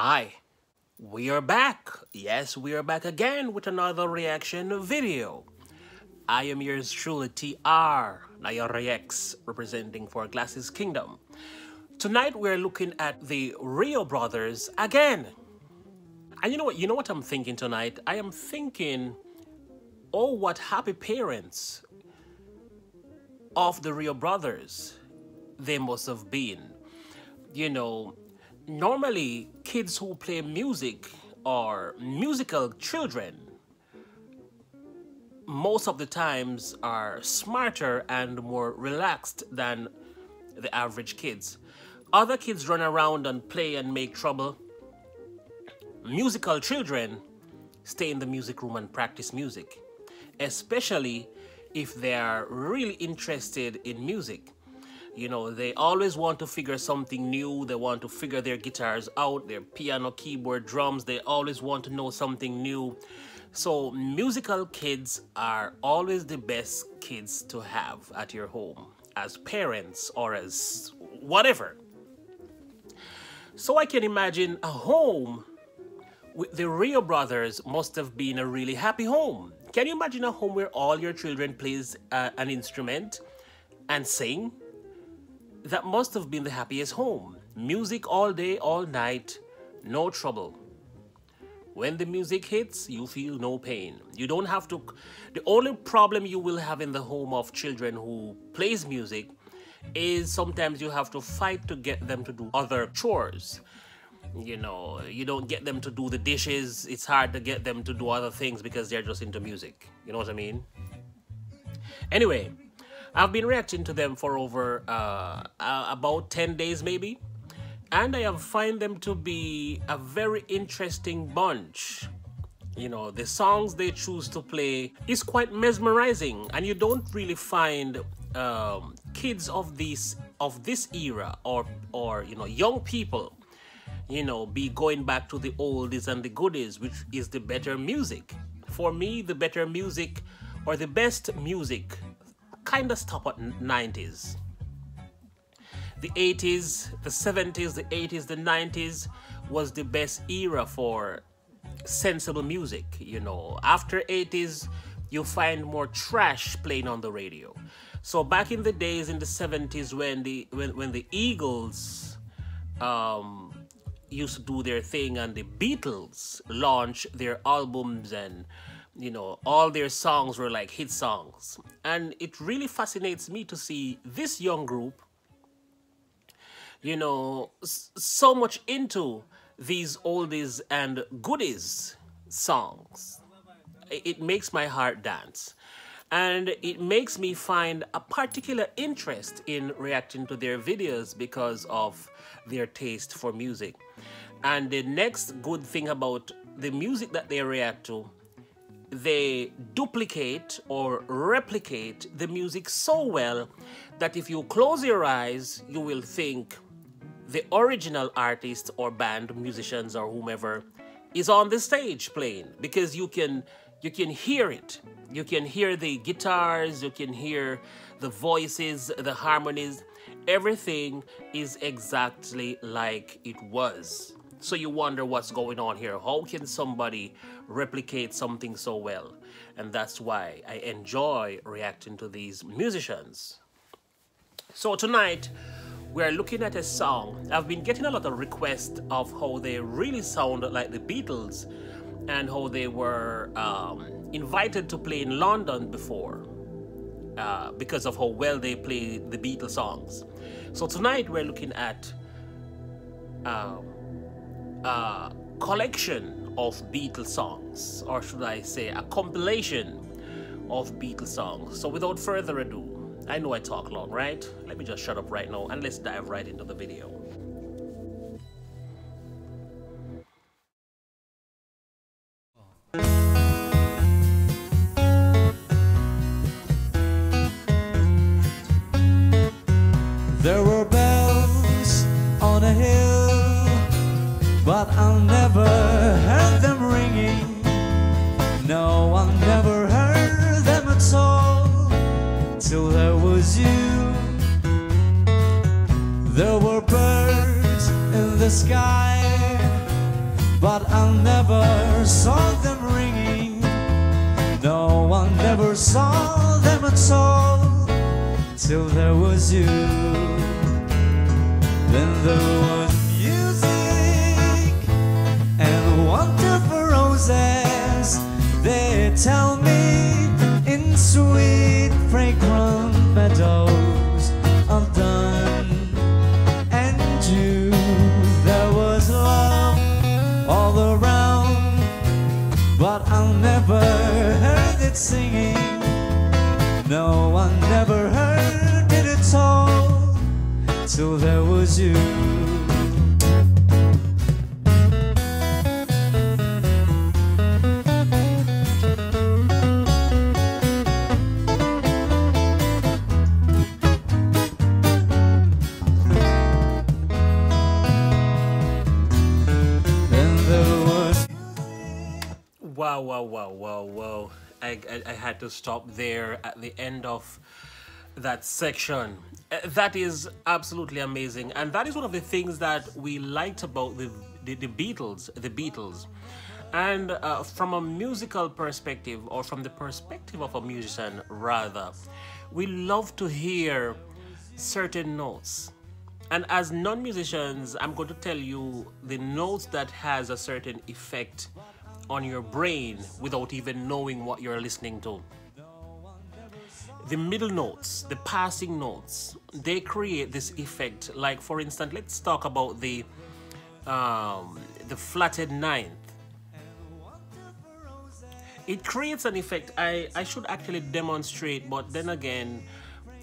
Hi, we are back. Yes, we are back again with another reaction video. I am yours truly, TR, Nayarex, representing for Glasses Kingdom. Tonight we're looking at the Rio brothers again. And you know what I'm thinking tonight? I am thinking, oh, what happy parents of the Rio brothers they must have been. You know, normally kids who play music or musical children most of the times are smarter and more relaxed than the average kids. Other kids run around and play and make trouble. Musical children stay in the music room and practice music, especially if they are really interested in music. You know, they always want to figure something new. They want to figure their guitars out, their piano, keyboard, drums. They always want to know something new. So musical kids are always the best kids to have at your home as parents or as whatever. So I can imagine a home with the Rio brothers must have been a really happy home. Can you imagine a home where all your children plays an instrument and sing? That must have been the happiest home. Music all day, all night, no trouble. When the music hits, you feel no pain. You don't have to... The only problem you will have in the home of children who plays music is sometimes you have to fight to get them to do other chores. You know, you don't get them to do the dishes. It's hard to get them to do other things because they're just into music. You know what I mean? Anyway, I've been reacting to them for over about 10 days maybe. And I have found them to be a very interesting bunch. You know, the songs they choose to play is quite mesmerizing. And you don't really find kids of this era or you know, young people, you know, be going back to the oldies and the goodies, which is the better music. For me, the better music or the best music kind of stop at 90s. The 80s, the 70s, the 80s, the 90s was the best era for sensible music, you know. After 80s, you find more trash playing on the radio. So back in the days in the 70s when the Eagles used to do their thing and the Beatles launched their albums and you know, all their songs were like hit songs. And it really fascinates me to see this young group, you know, so much into these oldies and goodies songs. It makes my heart dance. And it makes me find a particular interest in reacting to their videos because of their taste for music. And the next good thing about the music that they react to, they duplicate or replicate the music so well that if you close your eyes, you will think the original artist or band, musicians or whomever is on the stage playing, because you can hear it. You can hear the guitars, you can hear the voices, the harmonies. Everything is exactly like it was. So you wonder what's going on here. How can somebody replicate something so well? And that's why I enjoy reacting to these musicians. So tonight, we're looking at a song. I've been getting a lot of requests of how they really sound like the Beatles and how they were invited to play in London before because of how well they play the Beatles songs. So tonight, we're looking at a collection of Beatles songs, or should I say a compilation of Beatles songs. So without further ado, I know I talk long, right? Let me just shut up right now and let's dive right into the video. There were bells on a hill, but I never heard them ringing. No, I never heard them at all till there was you. There were birds in the sky, but I never saw them ringing. No one ever saw them at all, till there was you. Then there was music and wonderful roses. They tell me in sweet fragrant meadows of dawn and June. There was love all around, but I never heard it singing. No one never heard it at all, till there was you. Wow, wow, wow, wow, wow. I had to stop there at the end of that section. That is absolutely amazing. And that is one of the things that we liked about the Beatles. And from a musical perspective, or from the perspective of a musician rather, we love to hear certain notes. And as non-musicians, I'm going to tell you the notes that has a certain effect on your brain without even knowing what you're listening to. The middle notes, the passing notes, they create this effect. Like, for instance, let's talk about the flatted ninth. It creates an effect. I should actually demonstrate, but then again,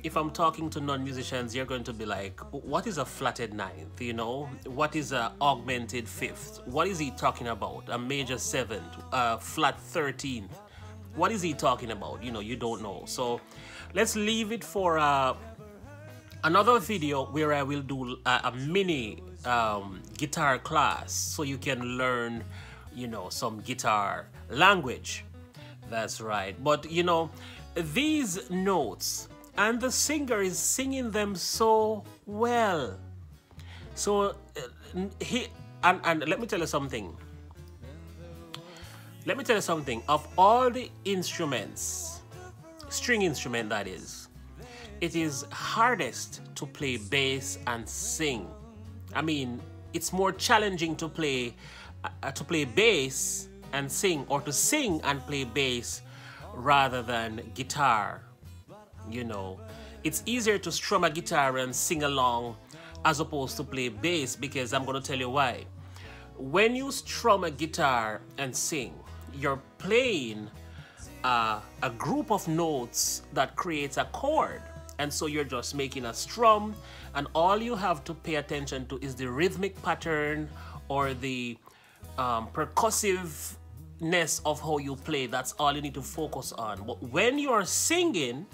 if I'm talking to non-musicians, you're going to be like, what is a flatted ninth? You know, what is a augmented fifth? What is he talking about? A major seventh, flat 13th. What is he talking about? You know, you don't know. So let's leave it for another video where I will do a mini guitar class, so you can learn, you know, some guitar language. That's right. But you know, these notes, and the singer is singing them so well. So and let me tell you something. Let me tell you something. Of all the instruments, string instrument that is, it is hardest to play bass and sing. I mean, it's more challenging to play bass and sing, or to sing and play bass rather than guitar. You know, it's easier to strum a guitar and sing along as opposed to play bass, because I'm going to tell you why. When you strum a guitar and sing, you're playing a group of notes that creates a chord, and so you're just making a strum, and all you have to pay attention to is the rhythmic pattern or the percussiveness of how you play. That's all you need to focus on. But when you're singing,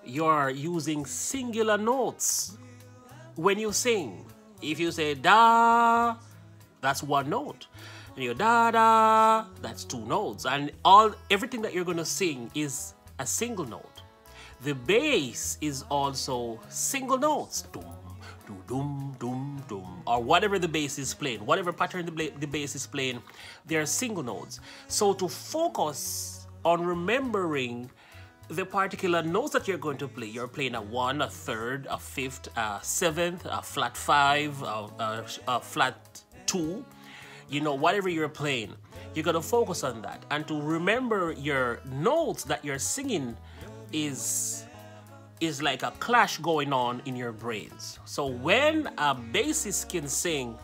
you're using singular notes. When you sing, if you say da, that's one note, and you da da, that's two notes, and everything that you're gonna sing is a single note. The bass is also single notes, dum dum dum dum dum, or whatever the bass is playing, whatever pattern the bass is playing, they're single notes. So to focus on remembering the particular notes that you're going to play, you're playing a 1, a 3rd, a 5th, a 7th, a flat 5, a flat 2, you know, whatever you're playing, you got to focus on that. And to remember your notes that you're singing is like a clash going on in your brains. So when a bassist can sing,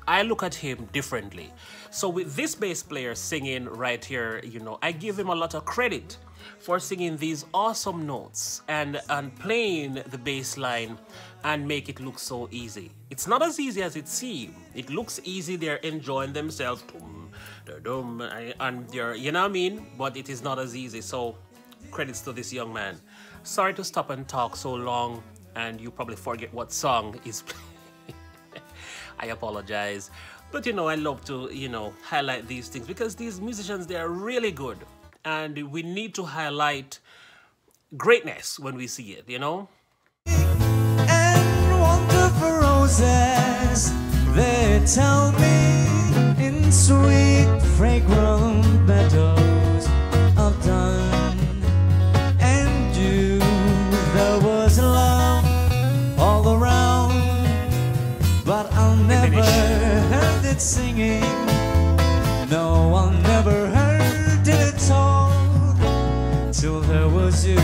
I look at him differently. So with this bass player singing right here, you know, I give him a lot of credit for singing these awesome notes and playing the bass line and make it look so easy. It's not as easy as it seems. It looks easy, they're enjoying themselves, and they're, you know what I mean? But it is not as easy. So credits to this young man. Sorry to stop and talk so long and you probably forget what song is playing. I apologize. But you know, I love to, you know, highlight these things because these musicians, they are really good. And we need to highlight greatness when we see it, you know? And wonderful roses, they tell me in sweet fragrant meadows of dawn and dew there was love all around, but I never heard it singing. No, I never heard it told till there was you.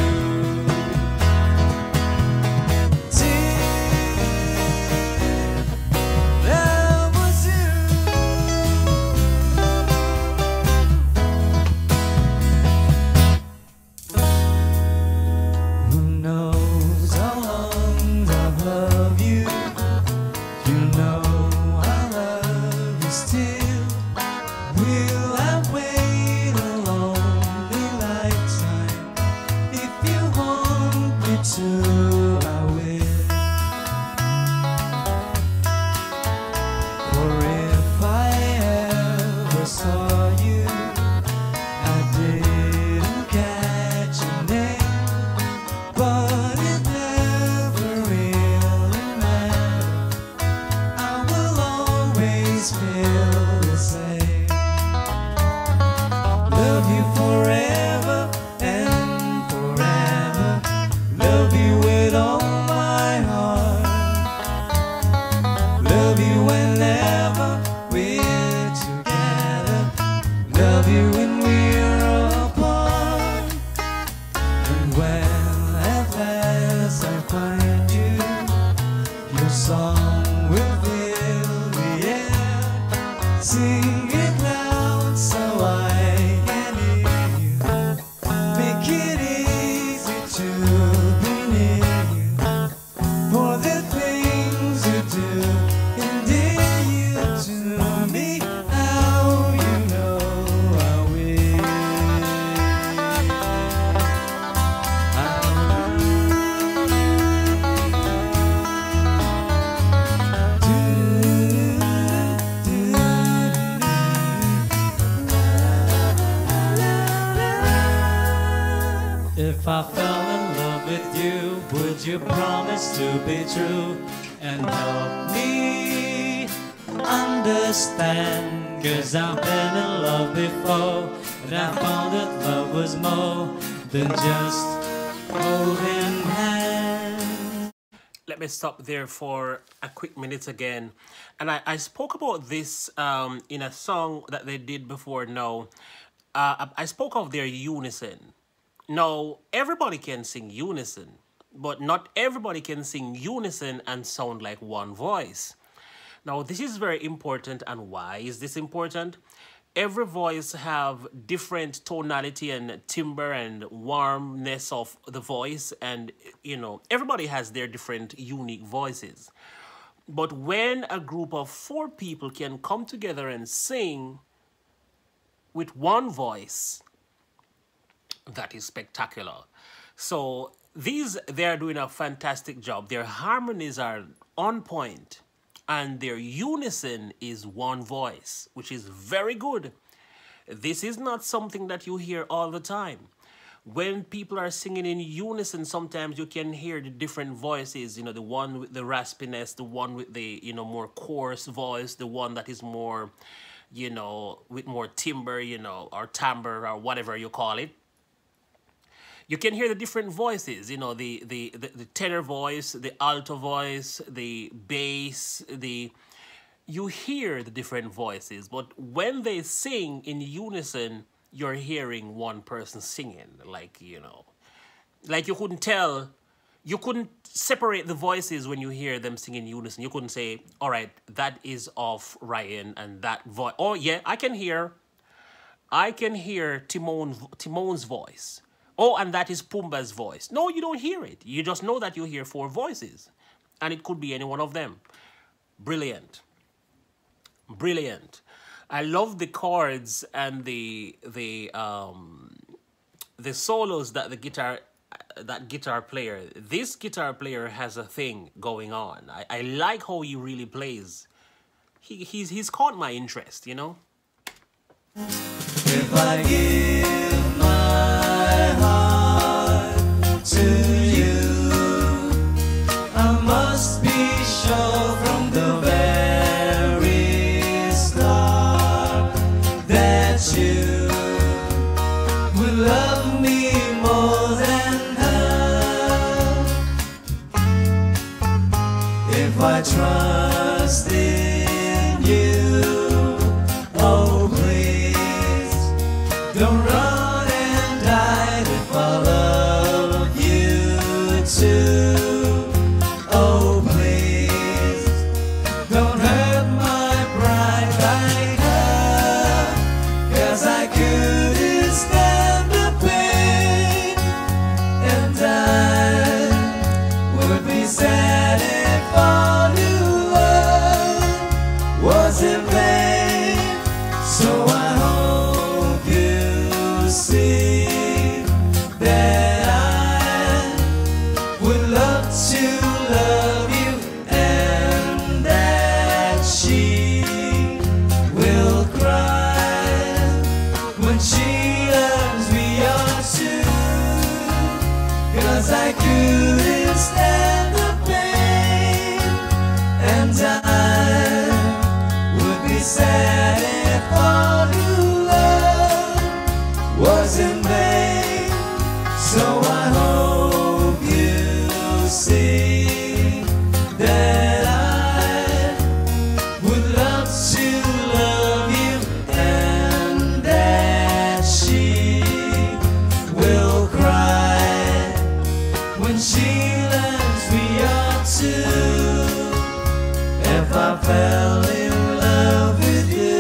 If I fell in love with you, would you promise to be true and help me understand? 'Cause I've been in love before, and I found that love was more than just holding hands. Let me stop there for a quick minute again. And I spoke about this in a song that they did before now. I spoke of their unison. Now, everybody can sing unison, but not everybody can sing unison and sound like one voice. Now, this is very important, and why is this important? Every voice have different tonality and timbre and warmness of the voice, and, you know, everybody has their different unique voices. But when a group of 4 people can come together and sing with one voice, that is spectacular. So they are doing a fantastic job. Their harmonies are on point, and their unison is one voice, which is very good. This is not something that you hear all the time. When people are singing in unison, sometimes you can hear the different voices, you know, the one with the raspiness, the one with the, you know, more coarse voice, the one that is more, you know, with more timbre, you know, or timbre, or whatever you call it. You can hear the different voices, you know, the tenor voice, the alto voice, the bass, you hear the different voices. But when they sing in unison, you're hearing one person singing, like, you know, like you couldn't separate the voices when you hear them sing in unison. You couldn't say, all right, that is of Ryan and that voice. Oh yeah, I can hear Timon's voice. Oh, and that is Pumbaa's voice. No, you don't hear it. You just know that you hear 4 voices. And it could be any one of them. Brilliant. Brilliant. I love the chords and the solos that that guitar player. This guitar player has a thing going on. I like how he really plays. He's caught my interest, you know. If I give my heart to you, I must be sure from the very trust in you. Oh, please don't run and hide if I love you too. Oh, please don't hurt my pride like her, 'cause I couldn't stand the pain, and I would be sad if all new love was in vain. So I hope you see that I would love to love you, and that she will cry when she loves me or too. 'Cause I couldn't stand the pain, and I would be sad if all new love was in vain. So I hope you see that I would love to love you, and that she will cry when she loves me or too. If I fell in love with you.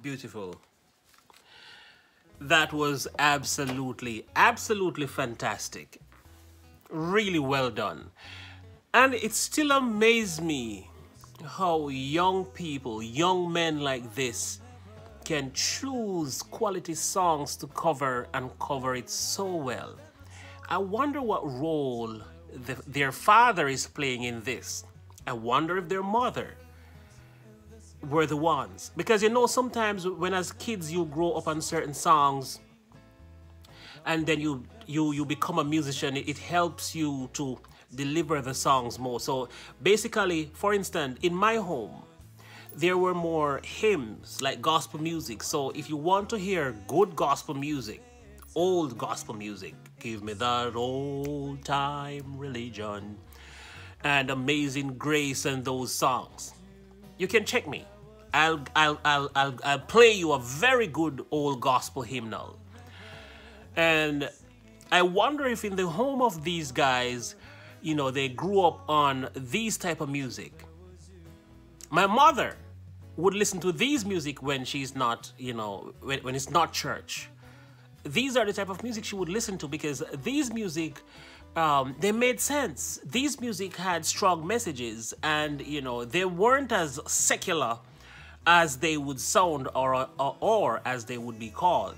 Beautiful. That was absolutely, absolutely fantastic. Really well done. And it still amazes me how young people, young men like this, can choose quality songs to cover and cover it so well. I wonder what role their father is playing in this. I wonder if their mother were the ones. Because you know, sometimes when as kids you grow up on certain songs and then you become a musician, it helps you to deliver the songs more. So basically, for instance, in my home, there were more hymns, like gospel music. So if you want to hear good gospel music, old gospel music, give me that old time religion and Amazing Grace and those songs, you can check me. I'll play you a very good old gospel hymnal. And I wonder if in the home of these guys, you know, they grew up on these type of music. My mother would listen to these music when she's not, you know, when it's not church. These are the type of music she would listen to, because these music, they made sense. These music had strong messages, and, you know, they weren't as secular as they would sound or as they would be called.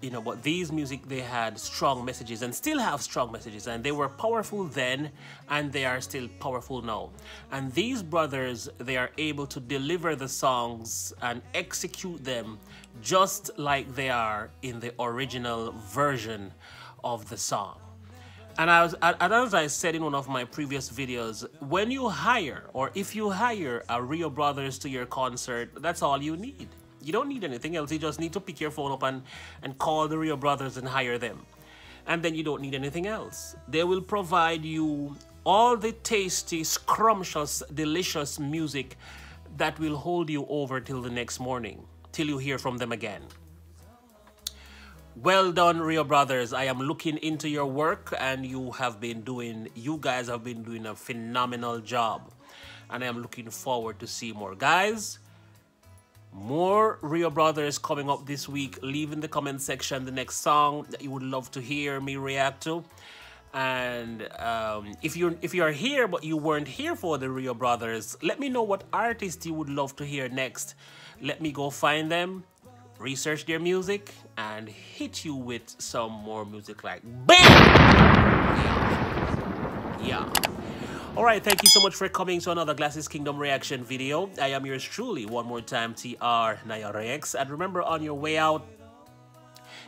You know, but these music, they had strong messages and still have strong messages, and they were powerful then and they are still powerful now. And these brothers, they are able to deliver the songs and execute them just like they are in the original version of the song. And as I said in one of my previous videos, when you hire, or if you hire a Rio Brothers to your concert, that's all you need. You don't need anything else. You just need to pick your phone up and call the Rio Brothers and hire them. And then you don't need anything else. They will provide you all the tasty, scrumptious, delicious music that will hold you over till the next morning, till you hear from them again. Well done, Rio Brothers. I am looking into your work, and you guys have been doing a phenomenal job. And I am looking forward to see more. Guys, more Rio Brothers coming up this week. Leave in the comment section the next song that you would love to hear me react to. And if you are here but you weren't here for the Rio Brothers, let me know what artist you would love to hear next. Let me go find them, research their music, and hit you with some more music like BAM! Yeah. Alright, thank you so much for coming to another Glasses Kingdom reaction video. I am yours truly, one more time, TR Nayarex. And remember, on your way out,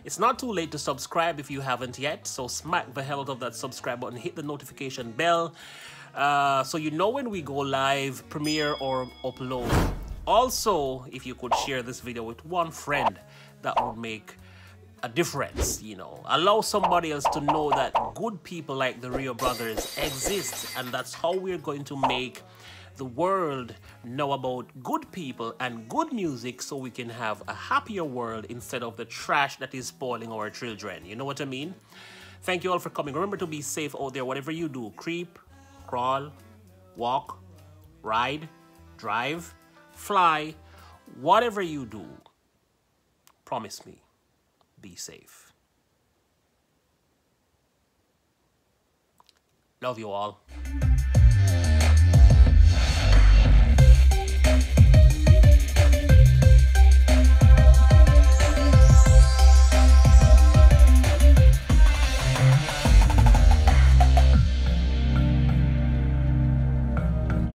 it's not too late to subscribe if you haven't yet. So smack the hell out of that subscribe button, hit the notification bell, so you know when we go live, premiere, or upload. Also, if you could share this video with one friend, that would make a difference, you know. Allow somebody else to know that good people like the Rio brothers exist, and that's how we're going to make the world know about good people and good music, so we can have a happier world instead of the trash that is spoiling our children. You know what I mean? Thank you all for coming. Remember to be safe out there, whatever you do. Creep, crawl, walk, ride, drive, fly, whatever you do, promise me, be safe. Love you all.